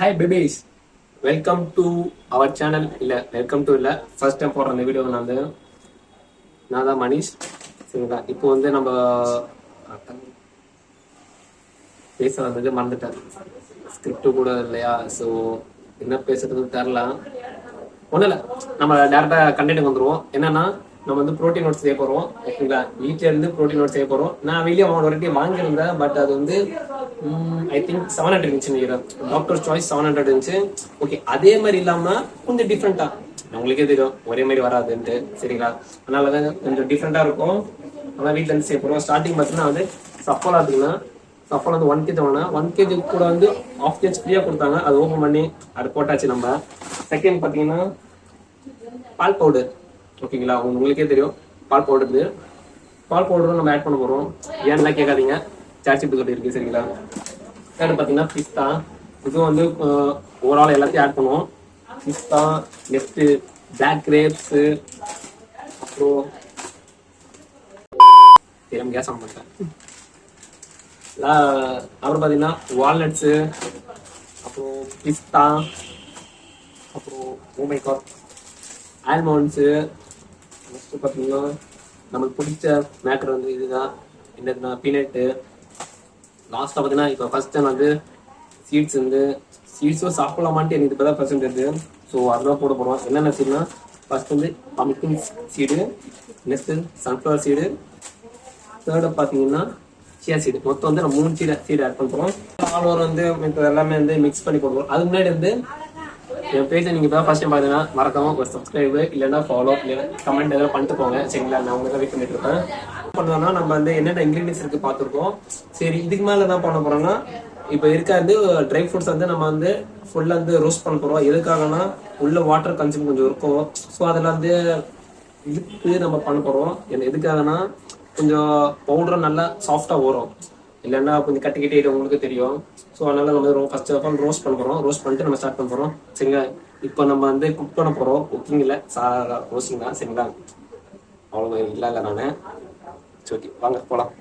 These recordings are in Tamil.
Hi babies, welcome to our channel. Welcome to first time போடுற இந்த வீடியோ நான் தான் மணிஷ். சரிங்களா, இப்போ நம்ம பேச வந்தது மறந்துட்டேன், ஸ்கிரிப்ட் கூட இல்லையா. ஸோ என்ன பேசுறதுன்னு தெரில. ஒன்றும் இல்லை, நம்ம டேரெக்டாக கண்டென்ட் வந்துடுவோம். என்னன்னா நம்ம ப்ரோட்டீன் நோட்ஸ் செய்ய போகிறோம். ஓகேங்களா, வீட்டில இருந்து ப்ரோட்டீன் நோட்ஸ் செய்ய போகிறோம். நான் வெளியே ஒரு வாங்கியிருந்தேன், பட் அது ஐ திங்க் 700 இருந்துச்சு. டாக்டர் சாய்ஸ் 700 இருந்துச்சு. ஓகே, அதே மாதிரி இல்லாமல் கொஞ்சம் டிஃப்ரெண்ட்டாக, உங்களுக்கே தெரியும் ஒரே மாதிரி வராதுன்ட்டு. சரிங்களா, அதனால கொஞ்சம் டிஃப்ரெண்ட்டாக இருக்கும். அதான் வீட்டில் இருந்து செய்ய போகிறோம். ஸ்டார்டிங் பார்த்தீங்கன்னா சப்போலா இருக்குன்னா சப்போலா 1 kg வாங்கினா 1 kg கூட 1/2 kg ஃப்ரீயாக கொடுத்தாங்க. அது ஓப்பன் பண்ணி அது போட்டாச்சு நம்ம. செகண்ட் பார்த்தீங்கன்னா பால் பவுடர். ஓகேங்களா, உங்களுக்கே தெரியும் பால் பவுடரும் நம்ம ஆட் பண்ண போகிறோம். ஏன்னா கேட்காதீங்க, சார்ஜிட்டு சொல்லி இருக்கு. சரிங்களா, தேர்ட் பார்த்தீங்கன்னா பிஸ்தா. இதுவும் ஓவரால் எல்லாத்தையும் ஆட் பண்ணுவோம். பிஸ்தா, நெக்ஸ்ட்டு பிளாக் கிரேப்ஸு, அப்புறம் கேஸ் ஆன் பண்ணிட்டேன். அப்புறம் பார்த்தீங்கன்னா வால்நட்ஸு, அப்புறம் பிஸ்தா, அப்புறம் ஓமைகாட் ஆல்மண்ட்ஸு. நெக்ஸ்ட் பார்த்தீங்கன்னா நமக்கு பிடிச்ச மேட்டர் இதுதான், என்னதுன்னா பீனட்டு. லாஸ்ட்டாக பார்த்தீங்கன்னா இப்போ ஃபர்ஸ்ட் டைம் சீட்ஸும் சாப்பிடலாமான்ட்டு எனக்கு இப்போ தான் ஃபர்ஸ்ட் இருக்குது. ஸோ அதுதான் போட போகிறோம். என்னென்ன சீட்னா first pumpkin seed, next sunflower seed, third பார்த்தீங்கன்னா சியா சீடு. மொத்தம் நம்ம 3 சீடு ஆட் பண்ணுறோம். ஆல் ஓவர் எல்லாமே மிக்ஸ் பண்ணி போடுவோம். அதுக்கு முன்னாடி என் பேஜை நீங்கள் இப்போ ஃபர்ஸ்ட் டைம் பார்த்தீங்கன்னா மறக்காம ஒரு சப்ஸ்கிரைபு இல்லைன்னா ஃபாலோ இல்லை கமெண்ட் எதாவது பண்ணிட்டு போங்க. சரிங்களா, நான் உங்களுக்கு வெயிட் பண்ணிட்டு இருப்பேன். பண்ணோம்னா நம்ம என்னென்ன இன்க்ரீடியன்ஸ் இருக்கு பார்த்துருக்கோம். சரி, இதுக்கு மேலே என்ன பண்ண போறோம்னா இப்போ இருக்க ட்ரை ஃப்ரூட்ஸ் நம்ம ஃபுல்லாக ரோஸ்ட் பண்ண போகிறோம். எதுக்காகனா உள்ள வாட்டர் கன்சியூம் கொஞ்சம் இருக்கும். ஸோ அதில் இதுக்கு நம்ம பண்ண போகிறோம். எதுக்காகனா கொஞ்சம் பவுடரும் நல்லா சாஃப்டாக வரும், இல்லைன்னா கொஞ்சம் கட்டிக்கிட்டே உங்களுக்கு தெரியும். ஸோ அதனால நம்ம ஃபர்ஸ்ட் ஆஃப் ஆல் ரோஸ்ட் பண்ண போகிறோம். ரோஸ்ட் பண்ணிட்டு நம்ம ஸ்டார்ட் பண்ண போகிறோம். சரிங்களா, இப்போ நம்ம குக் பண்ண போகிறோம். குக்கிங் இல்லை, ரோஸ்டிங் தான். சரிங்களா, அவ்வளோ இல்லை நான். சரி, வாங்க போகலாம்.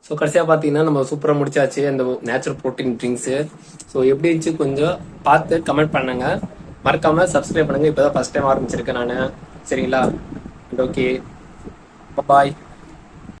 ஸோ கடைசியாக பார்த்தீங்கன்னா நம்ம சூப்பராக முடிச்சாச்சு அந்த நேச்சுரல் ப்ரோட்டீன் ட்ரிங்க்ஸு. ஸோ எப்படி இருந்துச்சு கொஞ்சம் பார்த்து கமெண்ட் பண்ணுங்க. மறக்காம சப்ஸ்கிரைப் பண்ணுங்க. இப்போ தான் ஃபர்ஸ்ட் டைம் ஆரம்பிச்சிருக்கேன் நான். சரிங்களா, ஓகே, பாய்.